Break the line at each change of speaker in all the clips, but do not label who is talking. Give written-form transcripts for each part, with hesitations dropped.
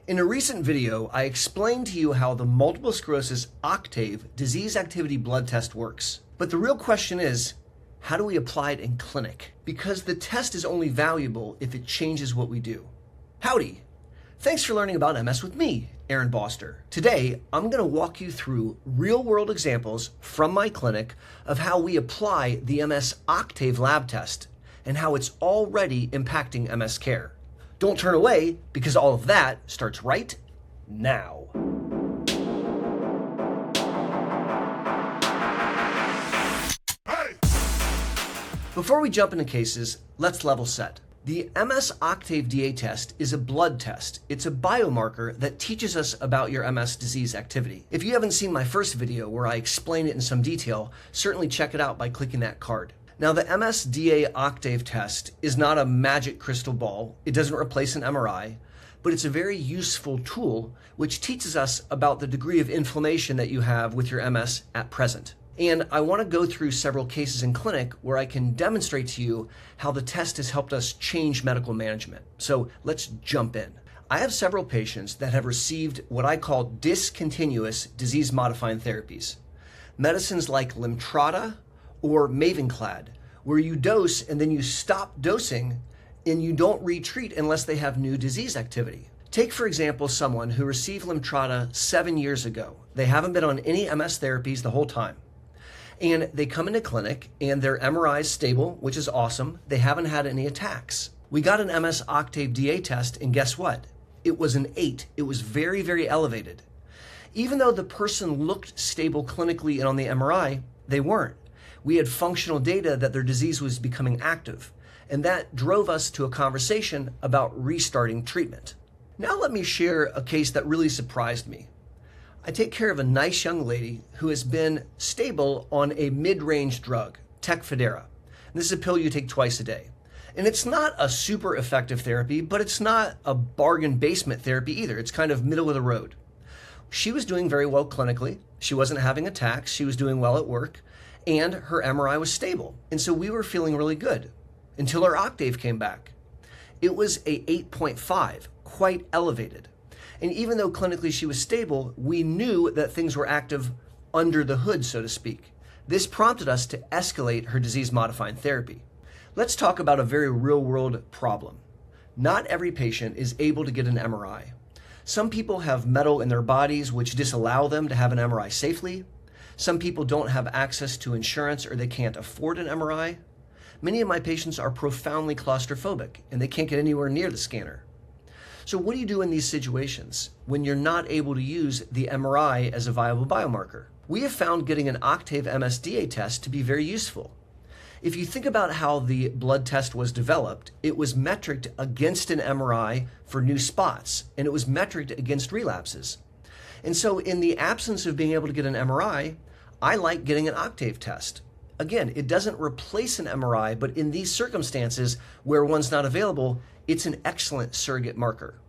In a recent video, I explained to you how the multiple sclerosis Octave disease activity blood test works. But the real question is, how do we apply it in clinic? Because the test is only valuable if it changes what we do. Howdy! Thanks for learning about MS with me, Aaron Boster. Today, I'm going to walk you through real-world examples from my clinic of how we apply the MS Octave lab test and how it's already impacting MS care. Don't turn away, because all of that starts right now. Before we jump into cases, let's level set. The MS Octave DA test is a blood test. It's a biomarker that teaches us about your MS disease activity. If you haven't seen my first video where I explain it in some detail, certainly check it out by clicking that card. Now, the MS DA Octave test is not a magic crystal ball. It doesn't replace an MRI, but it's a very useful tool which teaches us about the degree of inflammation that you have with your MS at present. And I want to go through several cases in clinic where I can demonstrate to you how the test has helped us change medical management. So let's jump in. I have several patients that have received what I call discontinuous disease-modifying therapies. Medicines like Limtrada or Mavenclad, where you dose and then you stop dosing and you don't retreat unless they have new disease activity. Take, for example, someone who received Limtrada 7 years ago. They haven't been on any MS therapies the whole time. And they come into clinic and their MRI is stable, which is awesome. They haven't had any attacks. We got an MS Octave DA test, and guess what? It was an 8. It was very, very elevated. Even though the person looked stable clinically and on the MRI, they weren't. We had functional data that their disease was becoming active, and that drove us to a conversation about restarting treatment. Now let me share a case that really surprised me. I take care of a nice young lady who has been stable on a mid-range drug, Tecfidera. This is a pill you take twice a day. And it's not a super effective therapy, but it's not a bargain basement therapy either. It's kind of middle of the road. She was doing very well clinically. She wasn't having attacks. She was doing well at work. And her MRI was stable. And so we were feeling really good until her Octave came back. It was a 8.5, quite elevated. And even though clinically she was stable, we knew that things were active under the hood, so to speak. This prompted us to escalate her disease-modifying therapy. Let's talk about a very real-world problem. Not every patient is able to get an MRI. Some people have metal in their bodies which disallow them to have an MRI safely. Some people don't have access to insurance or they can't afford an MRI. Many of my patients are profoundly claustrophobic and they can't get anywhere near the scanner. So what do you do in these situations when you're not able to use the MRI as a viable biomarker? We have found getting an Octave MS DA test to be very useful. If you think about how the blood test was developed, it was metriced against an MRI for new spots, and it was metriced against relapses. And so in the absence of being able to get an MRI, I like getting an Octave test. Again, it doesn't replace an MRI, but in these circumstances where one's not available, it's an excellent surrogate marker.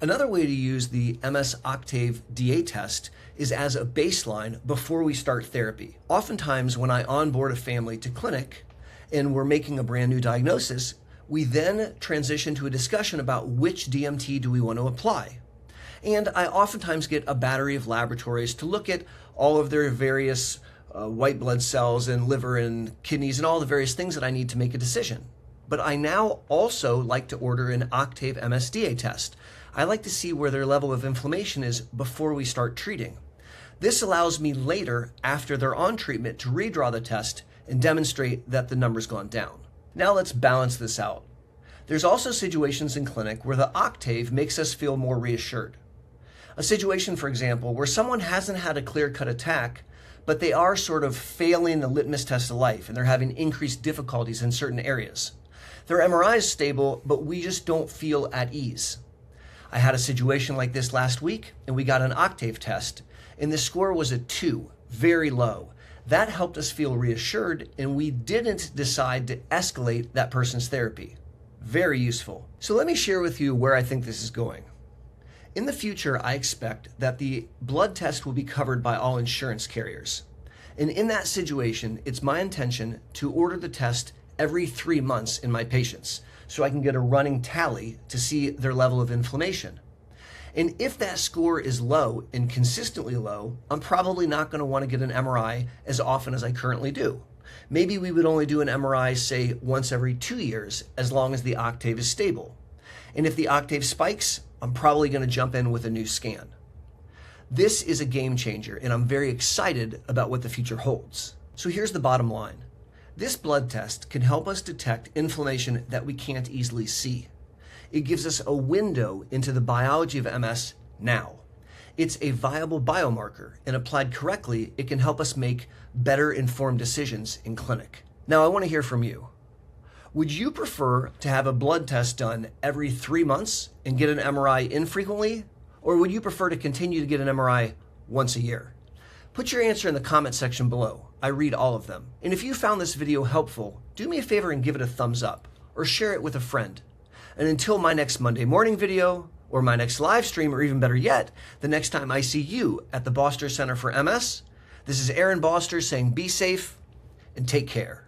Another way to use the MS Octave DA test is as a baseline before we start therapy. Oftentimes when I onboard a family to clinic and we're making a brand new diagnosis, we then transition to a discussion about which DMT do we want to apply. And I oftentimes get a battery of laboratories to look at all of their various white blood cells and liver and kidneys and all the various things that I need to make a decision. But I now also like to order an Octave MS DA test. I like to see where their level of inflammation is before we start treating. This allows me later, after they're on treatment, to redraw the test and demonstrate that the number's gone down. Now let's balance this out. There's also situations in clinic where the Octave makes us feel more reassured. A situation, for example, where someone hasn't had a clear-cut attack, but they are sort of failing the litmus test of life and they're having increased difficulties in certain areas. Their MRI is stable, but we just don't feel at ease. I had a situation like this last week and we got an Octave test and the score was a 2, very low. That helped us feel reassured and we didn't decide to escalate that person's therapy. Very useful. So let me share with you where I think this is going. In the future, I expect that the blood test will be covered by all insurance carriers. And in that situation, it's my intention to order the test every 3 months in my patients so I can get a running tally to see their level of inflammation. And if that score is low and consistently low, I'm probably not going to want to get an MRI as often as I currently do. Maybe we would only do an MRI, say, once every 2 years, as long as the octave is stable. And if the octave spikes, I'm probably going to jump in with a new scan. This is a game changer, and I'm very excited about what the future holds. So here's the bottom line. This blood test can help us detect inflammation that we can't easily see. It gives us a window into the biology of MS now. It's a viable biomarker, and applied correctly, it can help us make better informed decisions in clinic. Now, I want to hear from you. Would you prefer to have a blood test done every 3 months and get an MRI infrequently? Or would you prefer to continue to get an MRI once a year? Put your answer in the comment section below. I read all of them. And if you found this video helpful, do me a favor and give it a thumbs up or share it with a friend. And until my next Monday morning video or my next live stream, or even better yet, the next time I see you at the Boster Center for MS, this is Aaron Boster saying be safe and take care.